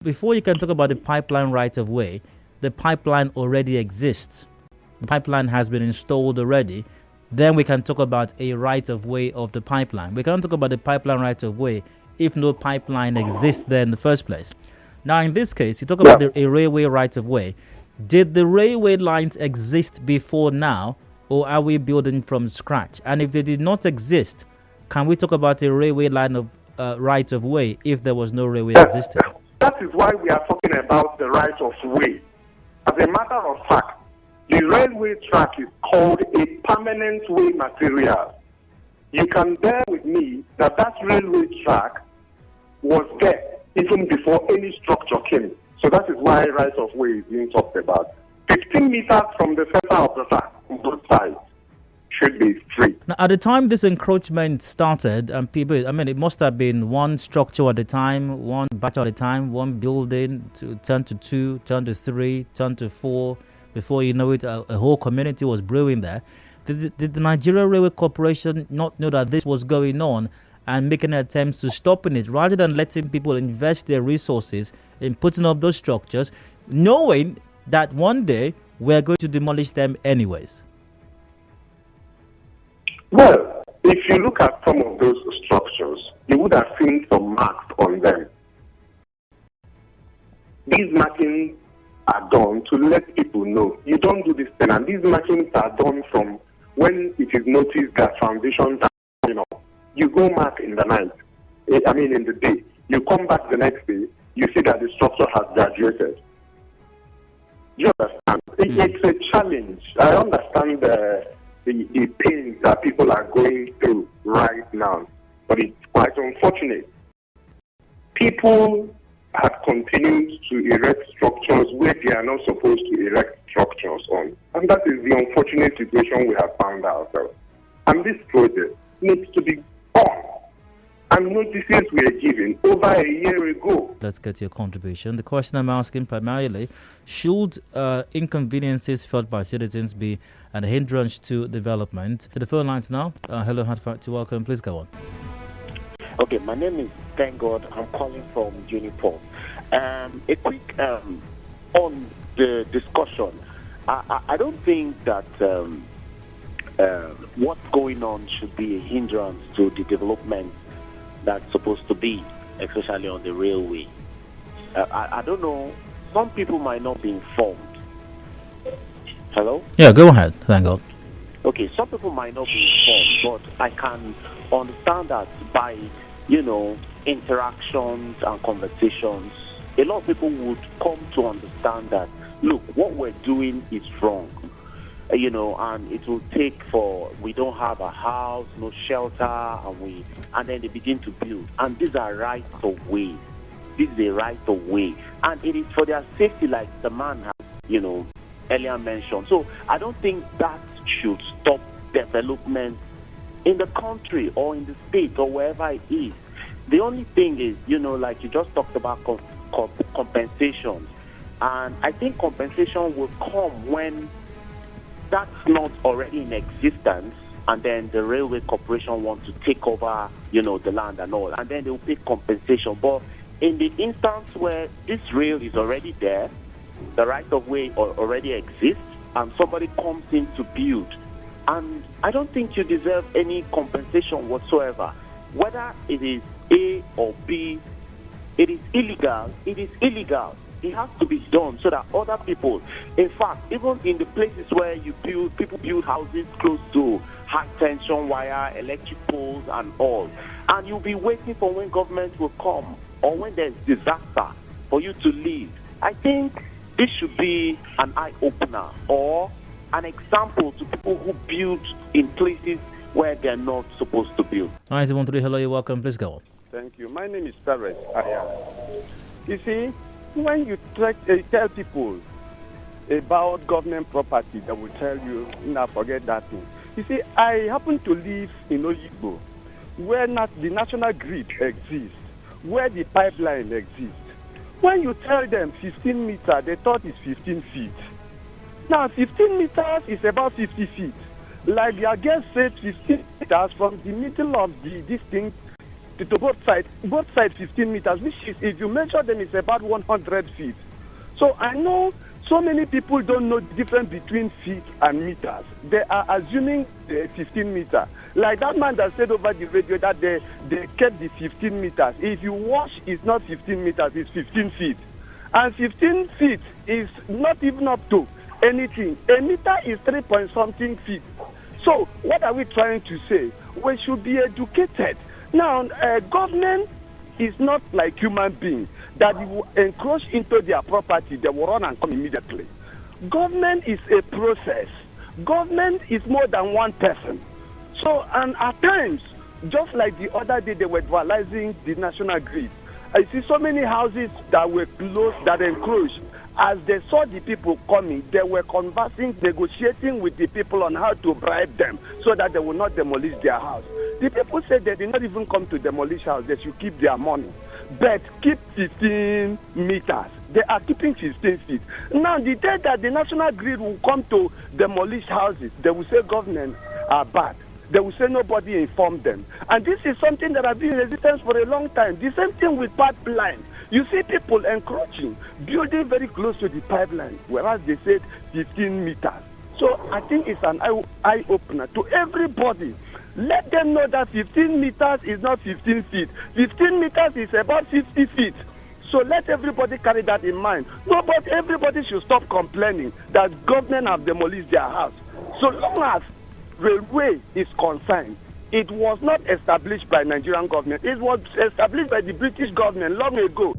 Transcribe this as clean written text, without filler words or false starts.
Before you can talk about the pipeline right of way, the pipeline already exists. The pipeline has been installed already. Then we can talk about a right of way of the pipeline. We can't talk about the pipeline right of way if no pipeline exists there in the first place. Now, in this case, you talk about a railway right of way. Did the railway lines exist before now, or are we building from scratch? And if they did not exist, can we talk about a railway line of right of way if there was no railway existing? That is why we are talking about the right of way. As a matter of fact, the railway track is called a permanent way material. You can bear with me that railway track was there even before any structure came. So that is why right of way is being talked about. 15 meters from the center of the track on both sides should be free. Now, at the time this encroachment started, it must have been one structure at a time, one batch at a time, one building to turn to 2, turn to 3, turn to 4. Before you know it, a whole community was brewing there. Did the Nigeria Railway Corporation not know that this was going on and making attempts to stopping it rather than letting people invest their resources in putting up those structures, knowing that one day we're going to demolish them anyways? Well, if you look at some of those structures, you would have seen some marks on them. These markings are done to let people know you don't do this thing, and these markings are done from when it is noticed that foundations are, you go mark in the night, in the day. You come back the next day, you see that the structure has graduated. Do you understand? It's a challenge. I understand the pains that people are going through right now, but it's quite unfortunate. People have continued to erect structures where they are not supposed to erect structures on, and that is the unfortunate situation we have found ourselves. And this project needs to be on. And notices were given over a year ago. Let's get to your contribution. The question I'm asking primarily, should inconveniences felt by citizens be a hindrance to development? To the phone lines now. Hello, heartfelt welcome. Please go on. Okay, my name is Thank God. I'm calling from Uniport. A quick on the discussion. I don't think that what's going on should be a hindrance to the development that's supposed to be, especially on the railway. I don't know. Some people might not be informed. Hello? Yeah, go ahead. Thank God. Okay, some people might not be informed, but I can understand that by, interactions and conversations, a lot of people would come to understand that, look, what we're doing is wrong. And it will take we don't have a house, no shelter, and then they begin to build. And these are rights of way. This is a right of way. And it is for their safety, like the man has, earlier mentioned. So I don't think that should stop development in the country or in the state or wherever it is. The only thing is, like you just talked about compensation. And I think compensation will come when that's not already in existence, and then the railway corporation wants to take over, the land and all, and then they will pay compensation. But in the instance where this rail is already there, the right of way already exists, and somebody comes in to build, and I don't think you deserve any compensation whatsoever. Whether it is A or B, it is illegal. It is illegal. It has to be done so that other people, in fact, even in the places where people build houses close to high tension wire, electric poles and all, and you'll be waiting for when government will come or when there's disaster for you to leave. I think this should be an eye-opener or an example to people who build in places where they're not supposed to build. 913, hello, you're welcome. Please go on. Thank you. My name is Perez Aya. You see, when you tell people about government property, they will tell you, forget that thing. You see, I happen to live in Oyigbo, where the national grid exists, where the pipeline exists. When you tell them 15 meters, they thought it's 15 feet. Now, 15 meters is about 50 feet. Like their guest said, 15 meters from the middle of this thing to both sides 15 meters, which is, if you measure them, it's about 100 feet. So I know so many people don't know the difference between feet and meters. They are assuming 15 meters. Like that man that said over the radio that they kept the 15 meters. If you watch, it's not 15 meters, it's 15 feet. And 15 feet is not even up to anything. A meter is 3-point-something feet. So what are we trying to say? We should be educated. Now, government is not like human beings that you encroach into their property, they will run and come immediately. Government is a process. Government is more than one person. So, and at times, just like the other day, they were dualizing the national grid. I see so many houses that were closed, that encroached. As they saw the people coming, they were conversing, negotiating with the people on how to bribe them so that they will not demolish their house. The people said they did not even come to demolish house, they should keep their money. But keep 15 meters. They are keeping 15 feet. Now, the day that the national grid will come to demolish houses, they will say government are bad. They will say nobody informed them. And this is something that has been in resistance for a long time. The same thing with pipeline. You see people encroaching, building very close to the pipeline, whereas they said 15 meters. So I think it's an eye-opener to everybody. Let them know that 15 meters is not 15 feet. 15 meters is about 50 feet. So let everybody carry that in mind. No, but everybody should stop complaining that government have demolished their house. So long as railway is concerned, it was not established by Nigerian government. It was established by the British government long ago.